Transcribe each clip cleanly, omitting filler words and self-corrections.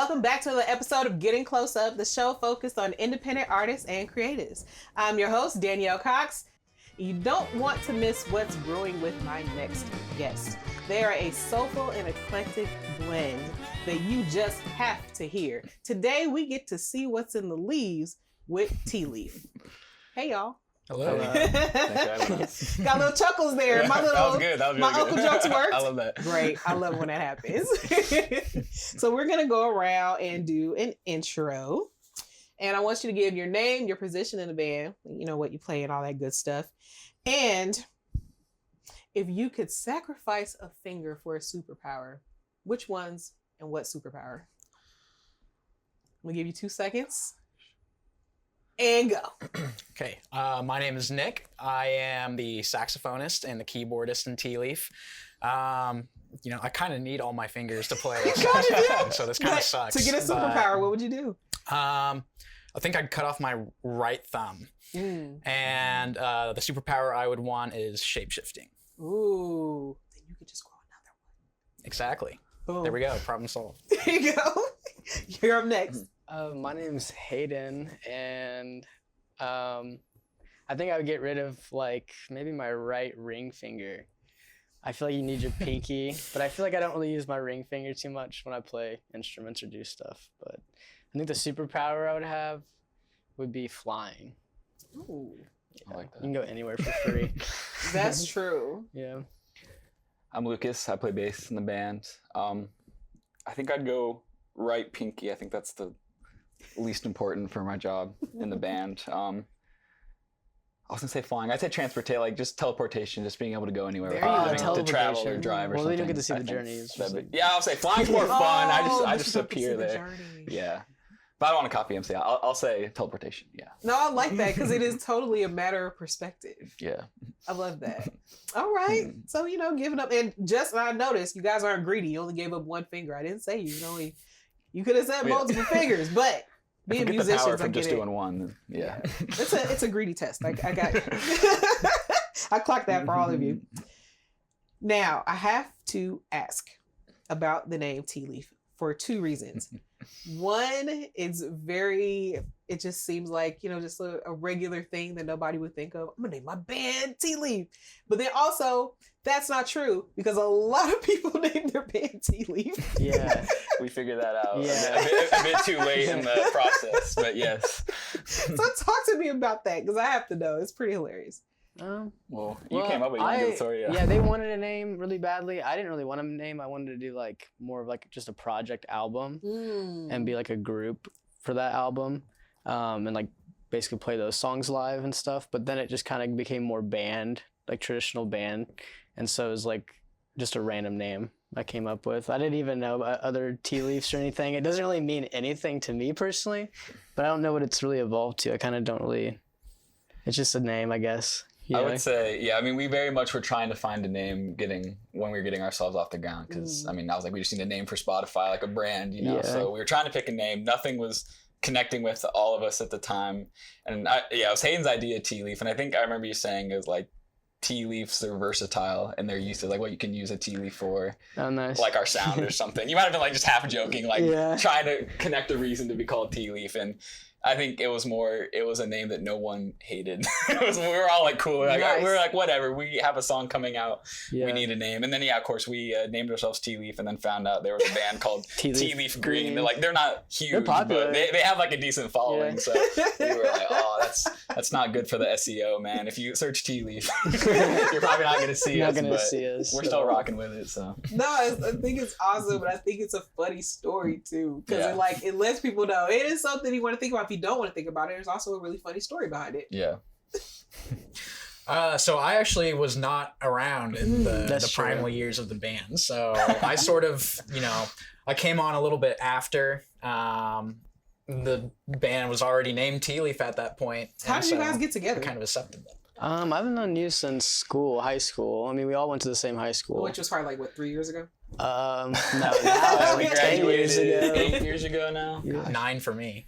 welcome back to the episode of Getting Close Up, the show focused on independent artists and creatives. I'm your host, Danielle Cox. You don't want to miss what's brewing with my next guest. They are a soulful and eclectic blend that you just have to hear. Today, we get to see what's in the leaves with Tea Leaf. Hey, y'all. Hello. Got little chuckles there. My little, that was good. That was my really uncle good. jokes worked. I love that. Great. I love when that happens. So we're going to go around and do an intro. And I want you to give your name, your position in the band, you know, what you play and all that good stuff. And if you could sacrifice a finger for a superpower, which ones and what superpower? I'm going to give you 2 seconds. And go. Okay. My name is Nick. I am the saxophonist and the keyboardist in Tea Leaf. You know, I kind of need all my fingers to play saxophone, so this kind of sucks. To get a superpower, what would you do? I think I'd cut off my right thumb. And the superpower I would want is shape-shifting. Ooh. Then you could just grow another one. Exactly. Boom. There we go. Problem solved. There you go. You're up next. My name's Hayden, and I think I would get rid of like maybe my right ring finger. I feel like you need your pinky, but I feel like I don't really use my ring finger too much when I play instruments or do stuff. But I think the superpower I would have would be flying. Ooh. Yeah, I like that. You can go anywhere for free. That's true. Yeah. I'm Lucas. I play bass in the band. I think I'd go right pinky. I think that's the least important for my job in the band. I was gonna say flying. I'd say transportation, like just teleportation, just being able to go anywhere. There you go. To travel or drive or something. Well, then you get to see the journeys. Yeah, I'll say flying's more fun. I just you appear get to see the there. journey. Yeah. But I don't want to copy him, so yeah, I'll say teleportation. Yeah. No, I like that because it is totally a matter of perspective. Yeah. I love that. All right. So, you know, giving up. And just I noticed you guys aren't greedy. You only gave up one finger. I didn't say you could have said multiple fingers, but being If we get musicians, the power I from get just it. doing one, then yeah. It's a greedy test. I got it. I clocked that for all of you. Now, I have to ask about the name Tea Leaf for 2 reasons. One, it just seems like, you know, just a regular thing that nobody would think of. I'm gonna name my band Tea Leaf. But then also, that's not true because a lot of people name their band Tea Leaf. Yeah. We figured that out Yeah. a bit too late in the process, but yes. So talk to me about that because I have to know. It's pretty hilarious. Well, you came up with it. Sorry, yeah, they wanted a name really badly. I didn't really want a name. I wanted to do like more of like just a project album and be like a group for that album, and like basically play those songs live and stuff. But then it just kind of became more band, like traditional band, and so it was like just a random name I came up with. I didn't even know about other tea leaves or anything. It doesn't really mean anything to me personally, but I don't know what it's really evolved to. I kind of don't really. It's just a name, I guess. I would say, yeah, I mean, we very much were trying to find a name when we were getting ourselves off the ground. Because, I mean, I was like, we just need a name for Spotify, like a brand, you know? Yeah. So we were trying to pick a name. Nothing was connecting with all of us at the time. And it was Hayden's idea, Tea Leaf. And I think I remember you saying it was like, tea leaves are versatile and they're used to like what you can use a tea leaf for. Oh, nice. Like our sound or something. You might have been like just half joking, like trying to connect a reason to be called Tea Leaf. And I think it was a name that no one hated. We were all like cool. Like, nice. We were like, whatever, we have a song coming out. Yeah. We need a name. And then, of course, we named ourselves Tea Leaf and then found out there was a band called Tea Leaf Green. They're not huge, they're popular. But they have like a decent following. Yeah. So we were like, oh, that's not good for the SEO, man. If you search Tea Leaf, you're probably not going to see us. We're still rocking with it. So no, I think it's awesome, but I think it's a funny story too because it lets people know it is something you want to think about. If you don't want to think about it, there's also a really funny story behind it. Yeah. So I actually was not around in the primal years of the band. So I sort of, I came on a little bit after. The band was already named Tea Leaf at that point. How did you guys get together? I kind of accepted that. I've known you since high school. I mean, we all went to the same high school. Which was probably 3 years ago? No, now we graduated 8 years ago now. Yeah. 9 for me.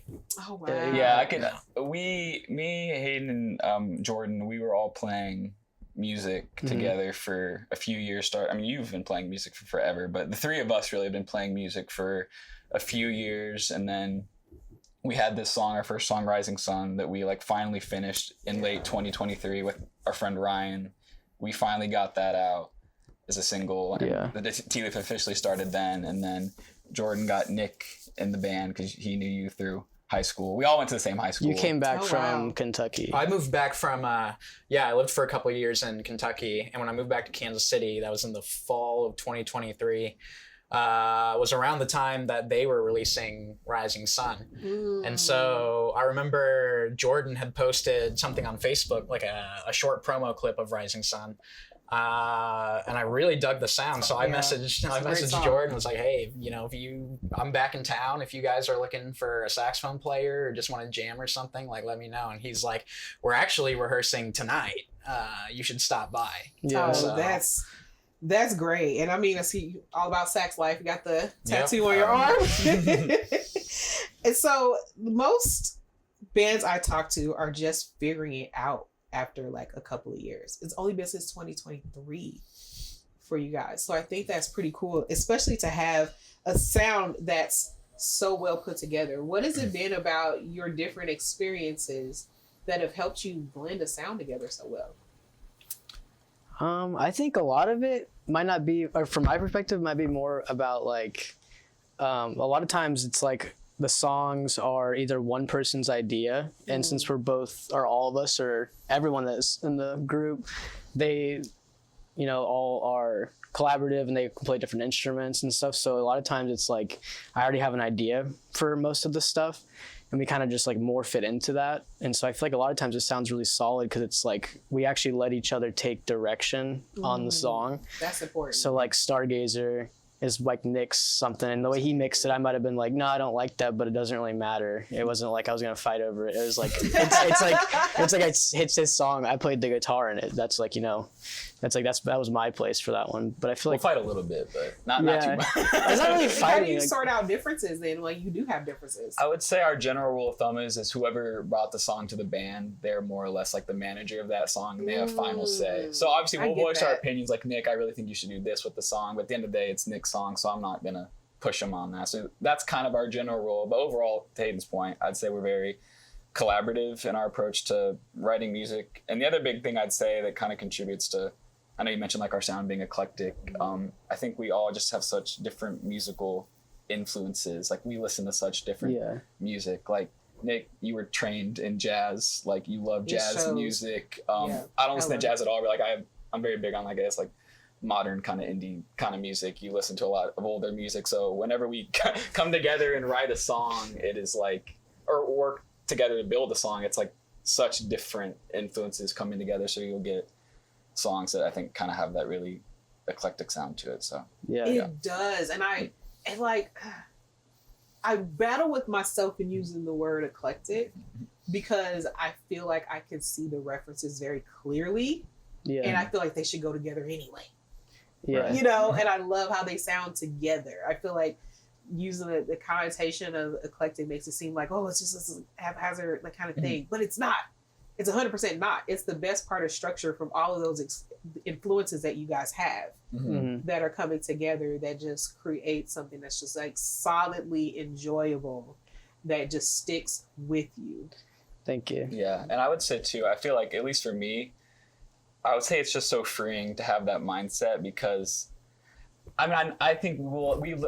Oh wow. Yeah, I could. Me, Hayden, and Jordan, we were all playing music together for a few years. You've been playing music for forever, but the three of us really have been playing music for a few years, and then we had this song, our first song, Rising Sun, that we like finally finished in late 2023 with our friend Ryan. We finally got that out as a single, and the Tea Leaf officially started then, and then Jordan got Nick in the band because he knew you through high school. We all went to the same high school. You came back from Kentucky. I moved back from, I lived for a couple of years in Kentucky, and when I moved back to Kansas City, that was in the fall of 2023, was around the time that they were releasing Rising Sun. And so I remember Jordan had posted something on Facebook, like a short promo clip of Rising Sun. And I really dug the sound. So I messaged Jordan, was like, hey, I'm back in town. If you guys are looking for a saxophone player or just want to jam or something, like, let me know. And he's like, we're actually rehearsing tonight. You should stop by. Yeah. So that's great. And I see all about sax life. You got the tattoo on your arm. And so most bands I talk to are just figuring it out after like a couple of years. It's only been since 2023 for you guys. So I think that's pretty cool, especially to have a sound that's so well put together. What has it been about your different experiences that have helped you blend a sound together so well? I think a lot of it might not be, or from my perspective, might be more about like, a lot of times it's like the songs are either one person's idea, and since we're both, or all of us, or everyone that's in the group, they, all are collaborative and they play different instruments and stuff. So a lot of times it's like, I already have an idea for most of the stuff, and we kind of just like morph it into that. And so I feel like a lot of times it sounds really solid because it's like we actually let each other take direction on the song. That's important. So like Stargazer is like Nick's something, and the way he mixed it, I might have been like, no, I don't like that, but it doesn't really matter. It wasn't like I was gonna fight over it. It was like it's his song. I played the guitar in it. That's like, that was my place for that one. But I feel like we'll fight a little bit, but not too much. It's not really fighting. How do you sort out differences then? Like, you do have differences. I would say our general rule of thumb is whoever brought the song to the band, they're more or less like the manager of that song, and they have final say. So obviously we'll voice our opinions, like, Nick, I really think you should do this with the song, but at the end of the day, it's Nick's song, so I'm not gonna push him on that. So that's kind of our general rule. But overall, to Hayden's point, I'd say we're very collaborative in our approach to writing music. And the other big thing I'd say that kind of contributes to, I know you mentioned like our sound being eclectic. I think we all just have such different musical influences. Like, we listen to such different music. Like, Nick, you were trained in jazz. Like, you love jazz music. I don't listen to jazz at all, but like I'm very big on, I guess, like modern kind of indie kind of music. You listen to a lot of older music. So whenever we come together and write a song, it is like, or work together to build a song, it's like such different influences coming together. So you'll get songs that I think kind of have that really eclectic sound to it. So it does. And I battle with myself in using the word eclectic because I feel like I can see the references very clearly, and I feel like they should go together anyway. And I love how they sound together. I feel like using the connotation of eclectic makes it seem like, oh, it's just this haphazard kind of thing, but it's not. It's 100% not. It's the best part of structure from all of those influences that you guys have that are coming together that just create something that's just like solidly enjoyable, that just sticks with you. Thank you. Yeah, and I would say too, I feel like, at least for me, I would say it's just so freeing to have that mindset, because I think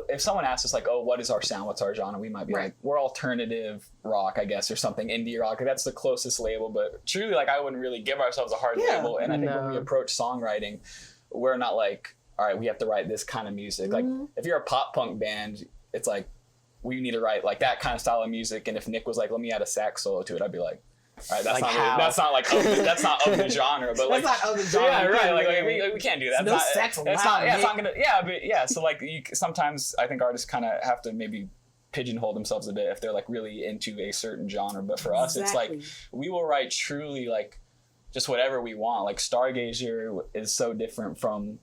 if someone asks us like, oh, what is our sound? What's our genre? We might be like, we're alternative rock, I guess, or something, indie rock. That's the closest label. But truly, like, I wouldn't really give ourselves a hard label. And I think when we approach songwriting, we're not like, all right, we have to write this kind of music. Like, if you're a pop punk band, it's like, we need to write like that kind of style of music. And if Nick was like, let me add a sax solo to it, I'd be like, all right, that's not of the genre, but like, that's not of the genre. Yeah, right. Like we can't do that. So like, sometimes I think artists kind of have to maybe pigeonhole themselves a bit if they're like really into a certain genre. But for us, it's like, we will write truly like just whatever we want. Like, Stargazer is so different from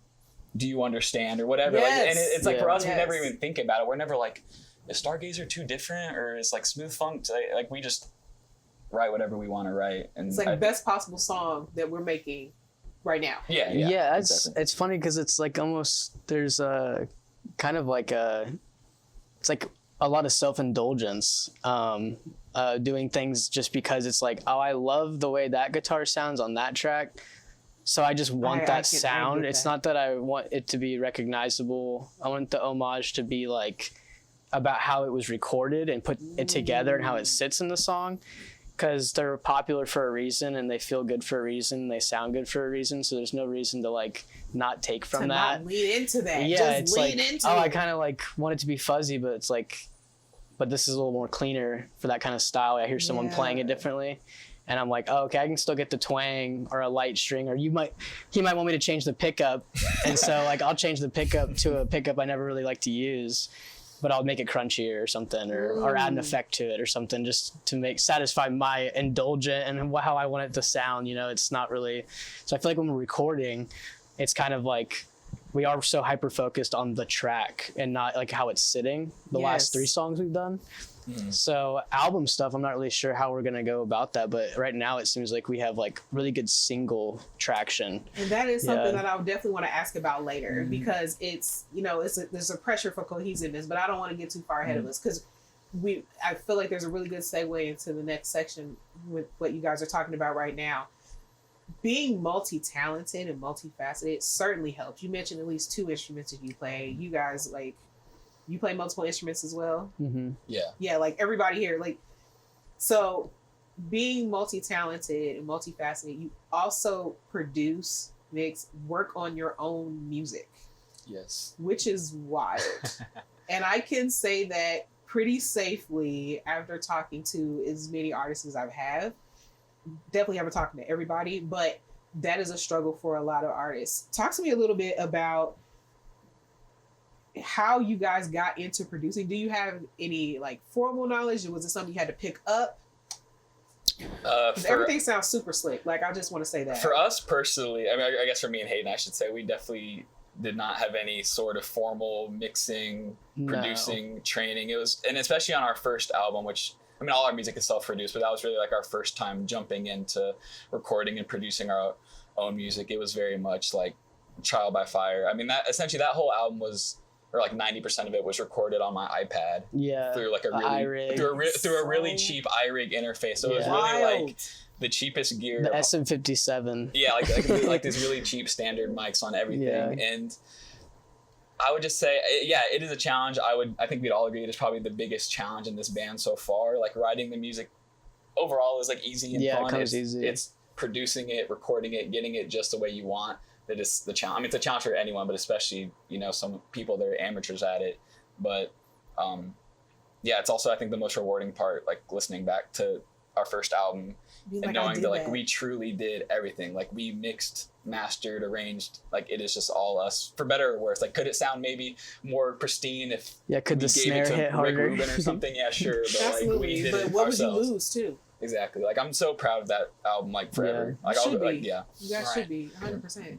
Do You Understand or whatever. Like, and it's like, for us, we never even think about it. We're never like, is Stargazer too different, or is like Smooth Funk? Like, we just write whatever we want to write. And it's like best possible song that we're making right now. Yeah, exactly. it's funny because it's like almost there's a kind of like it's like a lot of self-indulgence, doing things just because it's like, oh, I love the way that guitar sounds on that track, so I just want that sound. It's not that I want it to be recognizable. I want the homage to be like about how it was recorded and put it together and how it sits in the song, because they're popular for a reason and they feel good for a reason. They sound good for a reason. So there's no reason to like not take from that. Not lean into that. Yeah, just it's lean like, into oh, it. I kind of like want it to be fuzzy, but it's like, but this is a little more cleaner for that kind of style. I hear someone playing it differently. And I'm like, oh, okay, I can still get the twang or a light string, or he might want me to change the pickup. And so like, I'll change the pickup to a pickup I never really like to use, but I'll make it crunchier or something, or add an effect to it or something, just to satisfy my indulgent and how I want it to sound. You know, it's not really, so I feel like when we're recording, it's kind of like, we are so hyper focused on the track and not like how it's sitting the last 3 songs we've done. So album stuff, I'm not really sure how we're gonna go about that, but right now it seems like we have like really good single traction. And that is something that I would definitely want to ask about later, because it's, you know, there's a pressure for cohesiveness, but I don't want to get too far ahead of us, because I feel like there's a really good segue into the next section with what you guys are talking about right now. Being multi-talented and multifaceted certainly helps. You mentioned at least 2 instruments that you play. You guys, like, you play multiple instruments as well? Mm-hmm. Yeah, like everybody here. Like, so being multi-talented and multifaceted, you also produce, mix, work on your own music. Yes. Which is wild. And I can say that pretty safely after talking to as many artists as I've had. Definitely haven't talked to everybody, but that is a struggle for a lot of artists. Talk to me a little bit about how you guys got into producing. Do you have any like formal knowledge, or was it something you had to pick up? Everything sounds super slick. Like, I just want to say that. For us personally, I mean, I guess for me and Hayden, I should say, we definitely did not have any sort of formal mixing, producing training. It was, and especially on our first album, which, I mean, all our music is self-produced, but that was really like our first time jumping into recording and producing our own music. It was very much like trial by fire. I mean, that essentially that whole album was, or like 90% of it was recorded on my iPad. Yeah. Through like a really through a really cheap iRig interface. So it was really like the cheapest gear. The SM57. Yeah, like these really cheap standard mics on everything. Yeah. And I would just say, yeah, it is a challenge. I think we'd all agree it is probably the biggest challenge in this band so far. Like, writing the music overall is like easy and fun. It comes easy. It's producing it, recording it, getting it just the way you want. That is the challenge. I mean, it's a challenge for anyone, but especially, you know, some people that are amateurs at it. But yeah, it's also, I think, the most rewarding part, like listening back to our first album and knowing that like we truly did everything. Like, we mixed, mastered, arranged. Like, it is just all us, for better or worse. Like, could it sound maybe more pristine if could the snare hit harder? Rick Rubin or something? Yeah, sure. But absolutely. Like, we did but it what ourselves. would you lose too? Exactly. Like, I'm so proud of that album. Like, forever. Like, you should be. Like, yeah. You guys should be 100%.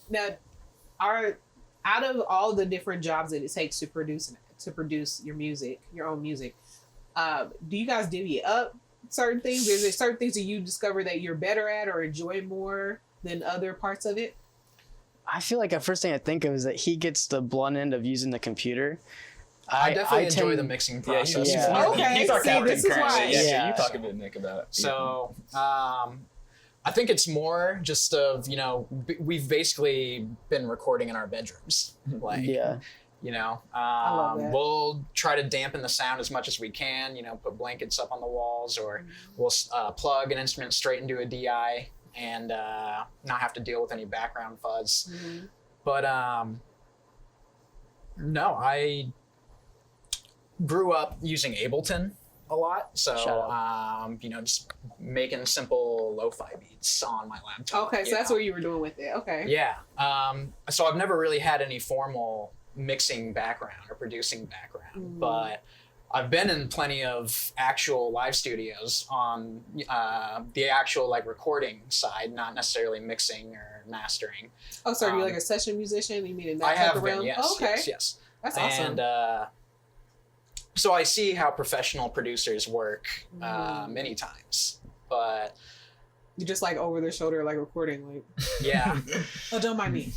Now, out of all the different jobs that it takes to produce your music, your own music, do you guys divvy up certain things? Is there certain things that you discover that you're better at or enjoy more than other parts of it? I feel like the first thing I think of is that he gets the blunt end of using the computer. I definitely enjoy the mixing process. He's our captain. This is why. Yeah, you talk a bit, Nick, about it. So, I think it's more just of, you know, we've basically been recording in our bedrooms. Like, you know, we'll try to dampen the sound as much as we can, you know, put blankets up on the walls, or we'll plug an instrument straight into a DI and not have to deal with any background fuzz. But no, I grew up using Ableton a lot, so you know, just making simple lo-fi beats on my laptop. Okay, so that's what you were doing with it. Okay. Yeah. So I've never really had any formal mixing background or producing background, but I've been in plenty of actual live studios on the actual like recording side, not necessarily mixing or mastering. Oh, so are you like a session musician? You mean in that I type have of been, realm? yes, okay. yes. That's awesome. And so I see how professional producers work many times, but You just like over their shoulder, like recording, like. Yeah. Oh, don't mind me.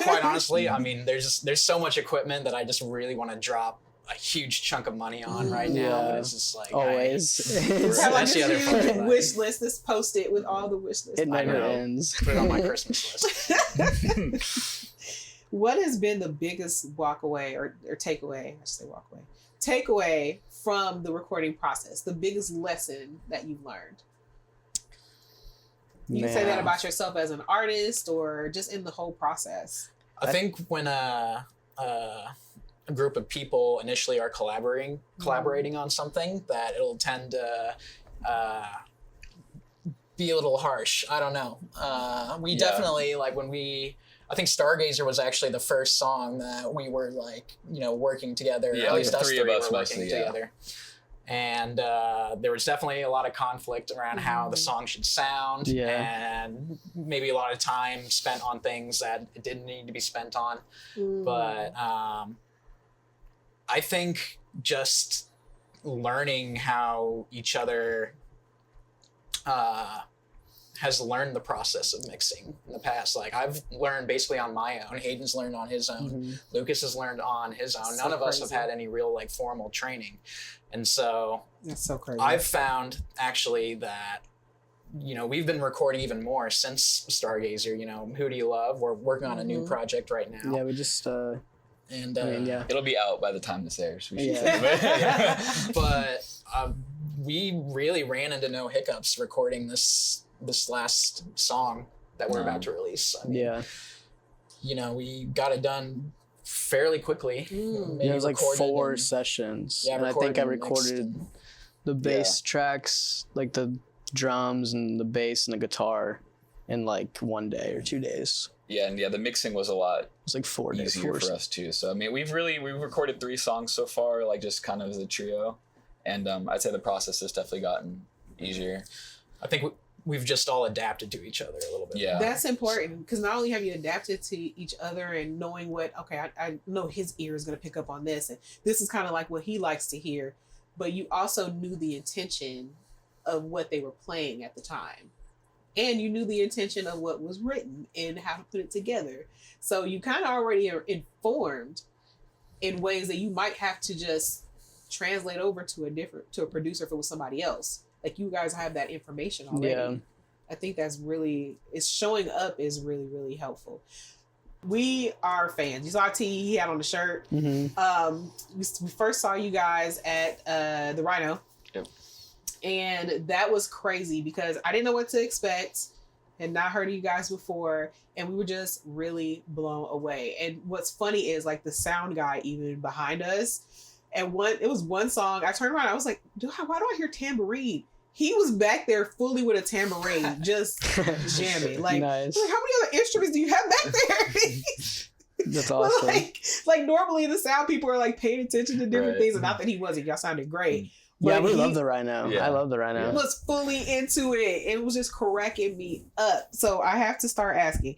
Quite honestly, I mean, there's so much equipment that I just really want to drop a huge chunk of money on right now. But it's just like always. That's the other funny thing. Wish list. This post it with all the wish lists. It never ends. Put it on my Christmas list. What has been the biggest walk away or takeaway? I should say walk away. Takeaway from the recording process. The biggest lesson that you've learned. You can say that about yourself as an artist or just in the whole process. I think when a group of people initially are collaborating on something, that it'll tend to be a little harsh. I don't know. We definitely, like when I think Stargazer was actually the first song that we were like, working together. Yeah, at least us three three of us were mostly, working together. And there was definitely a lot of conflict around how the song should sound, and maybe a lot of time spent on things that it didn't need to be spent on. But I think just learning how each other has learned the process of mixing in the past. Like I've learned basically on my own. Hayden's learned on his own. Lucas has learned on his own. None of us have had any real like formal training. And so that's so crazy. I've found actually that, we've been recording even more since Stargazer, Who Do You Love? We're working on a new project right now. Yeah, we just, and it'll be out by the time this airs. We should say. But we really ran into no hiccups recording this last song that we're about to release. I mean, we got it done fairly quickly. It was like 4 sessions. Yeah, and I think I recorded the bass tracks, like the drums and the bass and the guitar in like 1 day or 2 days. Yeah, and the mixing was a lot. It's like 4 days easier for us too. So I mean, we've recorded 3 songs so far, like just kind of as a trio, and I'd say the process has definitely gotten easier. I think we've just all adapted to each other a little bit. Yeah, that's important because not only have you adapted to each other and knowing I know his ear is going to pick up on this, and this is kind of like what he likes to hear, but you also knew the intention of what they were playing at the time, and you knew the intention of what was written and how to put it together. So you kind of already are informed in ways that you might have to just translate over to a producer if it was somebody else. Like you guys have that information already. Yeah. I think that's it's showing up is really, really helpful. We are fans. You saw T, he had on the shirt. Mm-hmm. We first saw you guys at the Rhino. Yep. And that was crazy because I didn't know what to expect. Had not heard of you guys before. And we were just really blown away. And what's funny is like the sound guy even behind us. And it was one song, I turned around, I was like, why do I hear tambourine? He was back there fully with a tambourine, just jamming. Like, nice. Like, how many other instruments do you have back there? That's awesome. Like normally the sound people are like paying attention to different things, and not that he wasn't. Y'all sounded great. Yeah, we love the Rhino. Yeah. I love the Rhino. He was fully into it. It was just cracking me up. So I have to start asking.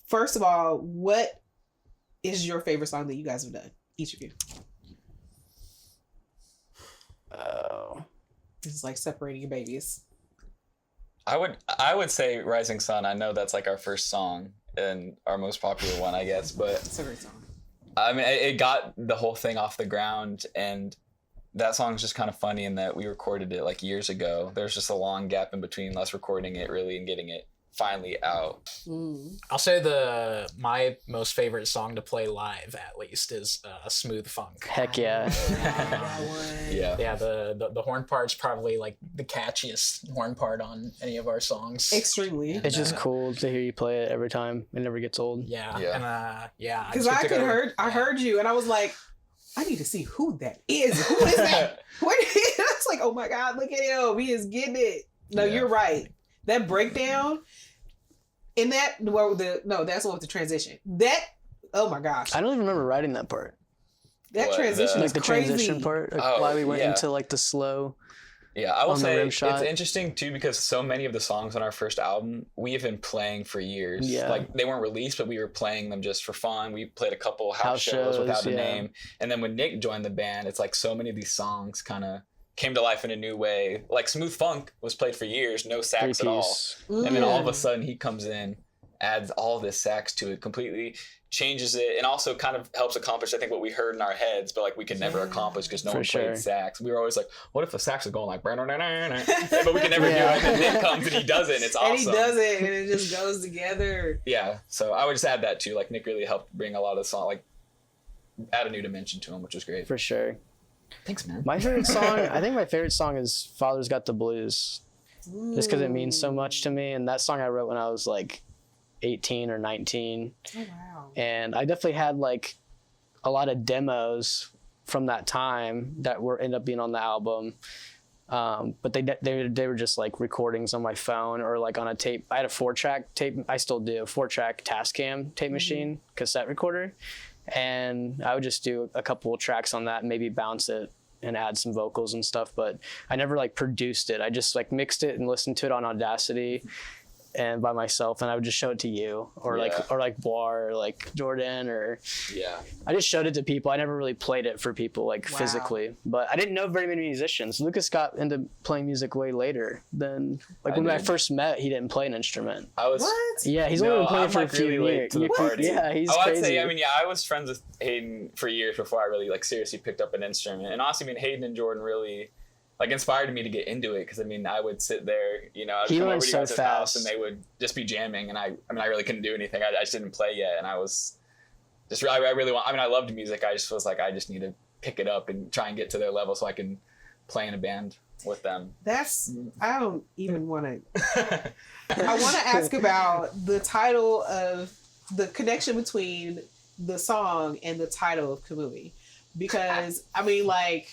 First of all, what is your favorite song that you guys have done? Each of you. Oh. This is like separating your babies. I would say Rising Sun. I know that's like our first song and our most popular one, I guess, but it's a great song. I mean, it got the whole thing off the ground, and that song's just kind of funny in that we recorded it like years ago. There's just a long gap in between us recording it really and getting it finally out. I'll say my most favorite song to play live at least is Smooth Funk. Heck yeah. Yeah, the horn part's probably like the catchiest horn part on any of our songs. Extremely. It's just cool to hear you play it every time. It never gets old. Yeah. And because I heard you and I was like, I need to see who that is. Who is that? It's like, oh my God, look at him. He is getting it. No, you're right. That breakdown in that, that's the one with the transition. Oh my gosh. I don't even remember writing that part. That transition is the crazy. Transition part, why we went into like the slow. Yeah, I will say it's interesting too because so many of the songs on our first album we have been playing for years. Yeah. Like they weren't released, but we were playing them just for fun. We played a couple house shows without a name, and then when Nick joined the band, it's like so many of these songs kind of came to life in a new way. Like Smooth Funk was played for years, no sax at all. Three-piece. And then all of a sudden he comes in, adds all this sax to it, completely changes it, and also kind of helps accomplish, I think, what we heard in our heads, but like we could never accomplish because no one played sax. We were always like, what if the sax is going like, but we can never do it. And then Nick comes and he does it, and it's awesome. And he does it, and it just goes together. Yeah, so I would just add that too. Like Nick really helped bring a lot of the song, like add a new dimension to him, which was great. For sure. Thanks, man. My favorite song, I think my favorite song is Father's Got the Blues. Just because it means so much to me. And that song I wrote when I was like 18 or 19. Oh, wow. And I definitely had like a lot of demos from that time that ended up being on the album. But they were just like recordings on my phone or like on a tape. I had a 4-track tape. I still do a 4-track Tascam tape machine cassette recorder. And I would just do a couple of tracks on that and maybe bounce it and add some vocals and stuff. But I never like produced it. I just like mixed it and listened to it on Audacity and by myself, and I would just show it to you or like Boar or like Jordan or I just showed it to people. I never really played it for people like physically, but I didn't know very many musicians. Lucas got into playing music way later than like when I first met. He didn't play an instrument. What? Yeah, he's only been playing for a few years. Yeah, he's crazy. I'd say, I mean, yeah, I was friends with Hayden for years before I really like seriously picked up an instrument. And honestly, I mean, Hayden and Jordan really like inspired me to get into it, because I mean I would sit there, you know, I'd come over to you guys' house and they would just be jamming, and I really couldn't do anything. I just didn't play yet, and I was just I really want. I mean, I loved music. I just was like, I just need to pick it up and try and get to their level so I can play in a band with them. I don't even want to. I want to ask about the title of the connection between the song and the title of Kamui, because I mean, like.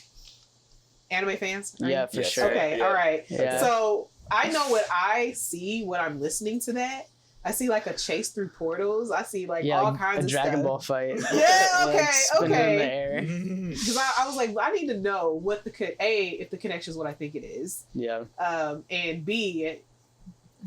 Anime fans? Right? Yeah, for sure. Okay, yeah. All right. Yeah. So I know what I see when I'm listening to that. I see like a chase through portals. I see like all kinds of Dragon stuff. Ball fight. Yeah, like, okay. In the air. Because I was like, I need to know what if the connection is what I think it is. Yeah. And B,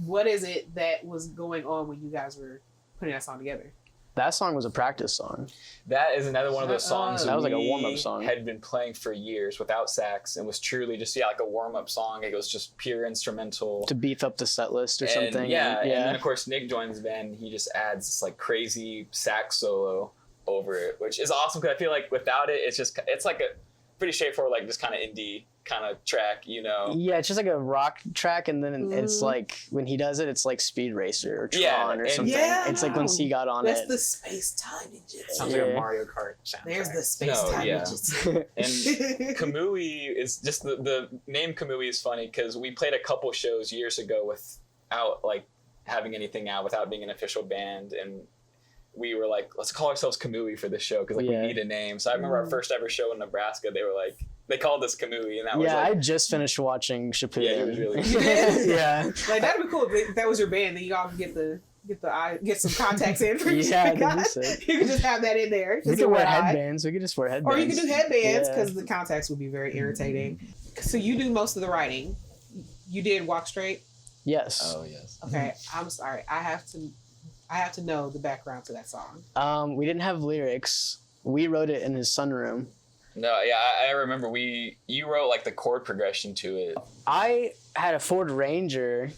what is it that was going on when you guys were putting that song together? That song was a practice song. That is another one of those songs that was like a we warm-up song. Had been playing for years without sax, and was truly just like a warm-up song. It was just pure instrumental to beef up the set list or something. Yeah, and then of course Nick joins the band. He just adds this like crazy sax solo over it, which is awesome, because I feel like without it, it's like a pretty straightforward, like just kind of indie kind of track, you know. Yeah, it's just like a rock track, and then it's like when he does it, it's like Speed Racer or Tron or something. Yeah, it's like when C got on that's it. the space-time ninja. Sounds like a Mario Kart soundtrack. There's the space-time ninja. And Kamui is just the name Kamui is funny, because we played a couple shows years ago without like having anything out, without being an official band, and we were like, let's call ourselves Kamui for this show, because like we need a name. So I remember our first ever show in Nebraska, they called us Kamui, and that was I just finished watching Shippuden. Yeah, it was really yeah. Like that'd be cool if that was your band, then y'all can get some contacts in for you guys. You can just have that in there. We could wear headbands. We could just wear headbands. Or you could do headbands, because the contacts would be very irritating. So you do most of the writing. You did Walk Straight? Yes. Oh yes. Okay, I'm sorry. I have to know the background to that song. We didn't have lyrics. We wrote it in his sunroom. No, yeah, I remember you wrote like the chord progression to it. I had a Ford Ranger,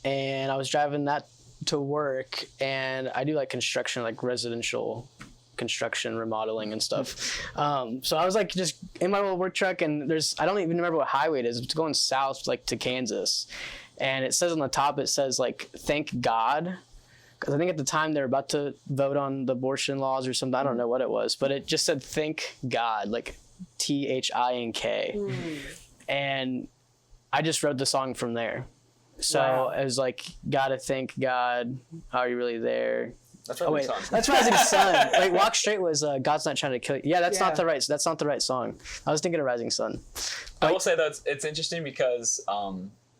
and I was driving that to work, and I do like construction, like residential construction, remodeling and stuff. So I was like just in my little work truck, and I don't even remember what highway it is. It's going south like to Kansas, and it says on the top, it says like, thank God. Because I think at the time they were about to vote on the abortion laws or something. I don't know what it was, but it just said "Thank God," like THINK. And I just wrote the song from there. So it was like, gotta thank God. Are you really there? That's right. That's Rising Sun. Like Walk Straight was God's Not Trying to Kill You. Yeah, that's not the right song. I was thinking of Rising Sun. I will say that it's interesting because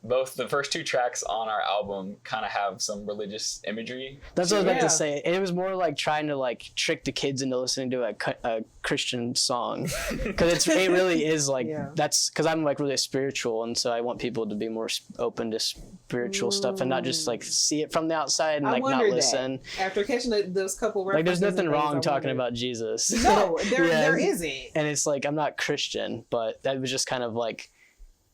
both the first two tracks on our album kind of have some religious imagery. That's what I was about to say. It was more like trying to like trick the kids into listening to a Christian song, because it really is like that's because I'm like really spiritual, and so I want people to be more open to spiritual stuff and not just like see it from the outside and like not listen. After catching those couple like, there's nothing wrong talking about Jesus. No, there isn't. And it's like I'm not Christian, but that was just kind of like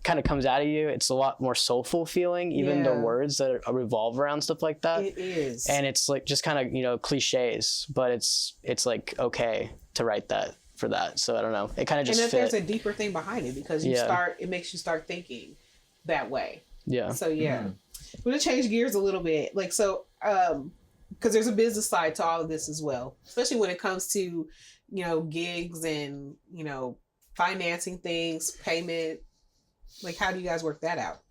kind of comes out of you. It's a lot more soulful feeling, even the words that revolve around stuff like that. It is. And it's like just kind of, you know, cliches, but it's like okay to write that for that. So I don't know. It kind of just and fit. there's a deeper thing behind it because it makes you start thinking that way. Yeah. So I'm gonna change gears a little bit. Like, so, because there's a business side to all of this as well, especially when it comes to, you know, gigs and, you know, financing things, payment. Like, how do you guys work that out?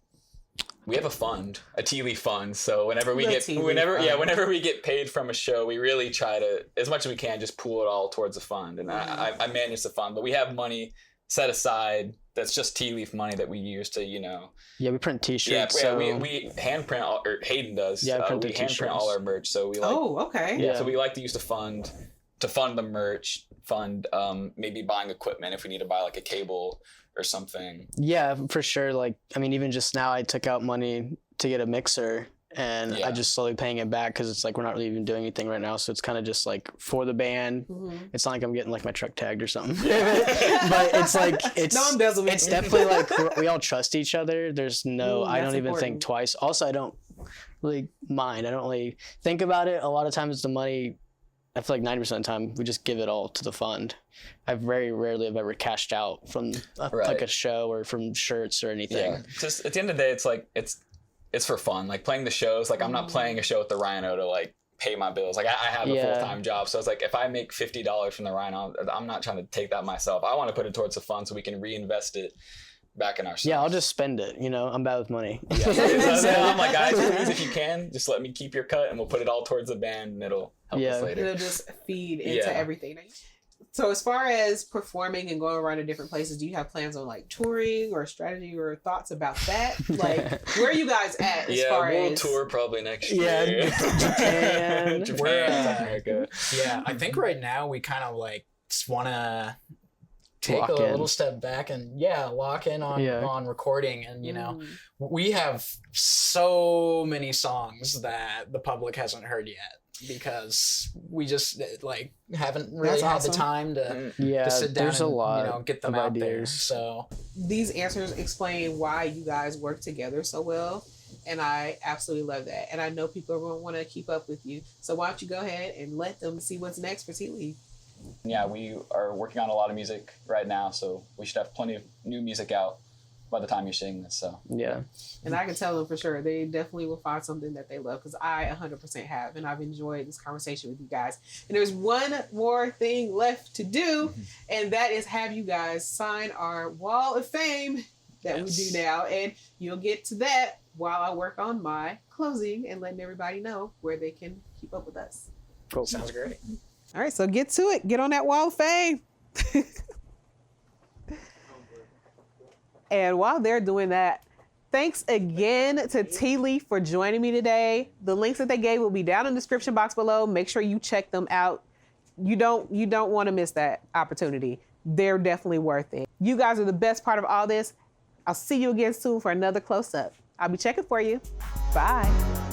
We have a fund, a tea leaf fund. So whenever we get paid from a show, we really try to, as much as we can, just pool it all towards the fund. And I manage the fund, but we have money set aside that's just tea leaf money that we use to, you know. Yeah, we print T-shirts. Yeah, so we hand print, or Hayden does. Yeah, we hand print all our merch. So we like. Oh, okay. Yeah, so we like to use the fund to fund the merch, fund maybe buying equipment if we need to buy like a cable or something. Yeah, for sure. Like, I mean, even just now I took out money to get a mixer and I just slowly paying it back because it's like we're not really even doing anything right now. So it's kind of just like for the band. It's not like I'm getting like my truck tagged or something. But it's like, it's definitely like we all trust each other. There's no, I don't even think twice. Also, I don't really mind. I don't really think about it. A lot of times the money, I feel like 90% of the time we just give it all to the fund. I very rarely have ever cashed out from like a show or from shirts or anything. Yeah, just at the end of the day, it's like it's for fun. Like playing the shows. Like I'm not playing a show at the Rhino to like pay my bills. Like I have a full-time job, so it's like if I make $50 from the Rhino, I'm not trying to take that myself. I want to put it towards the fund so we can reinvest it back in ourselves. Yeah, I'll just spend it. You know, I'm bad with money. Yeah. So I'm like, guys, please, if you can, just let me keep your cut, and we'll put it all towards the band, and it'll help us later. It'll just feed into everything. So as far as performing and going around to different places, do you have plans on like touring or strategy or thoughts about that? Like, where are you guys at as far we'll as... tour probably next year. Yeah, Japan, America. Yeah, I think right now we kind of like just want to take a little step back and lock in on recording. And you know, we have so many songs that the public hasn't heard yet because we just like haven't really had the time to sit down and, you know, get them out there. So these answers explain why you guys work together so well, and I absolutely love that. And I know people are going to want to keep up with you, so why don't you go ahead and let them see what's next for Tea Leaf. Yeah, we are working on a lot of music right now, so we should have plenty of new music out by the time you're seeing this. So and I can tell them for sure they definitely will find something that they love, because I 100% have, and I've enjoyed this conversation with you guys. And there's one more thing left to do, and that is have you guys sign our Wall of Fame that we do now, and you'll get to that while I work on my closing and letting everybody know where they can keep up with us. Cool. Sounds great. All right, so get to it. Get on that Wall of Fame. And while they're doing that, thanks again to Tea Leaf for joining me today. The links that they gave will be down in the description box below. Make sure you check them out. You don't want to miss that opportunity. They're definitely worth it. You guys are the best part of all this. I'll see you again soon for another close-up. I'll be checking for you. Bye.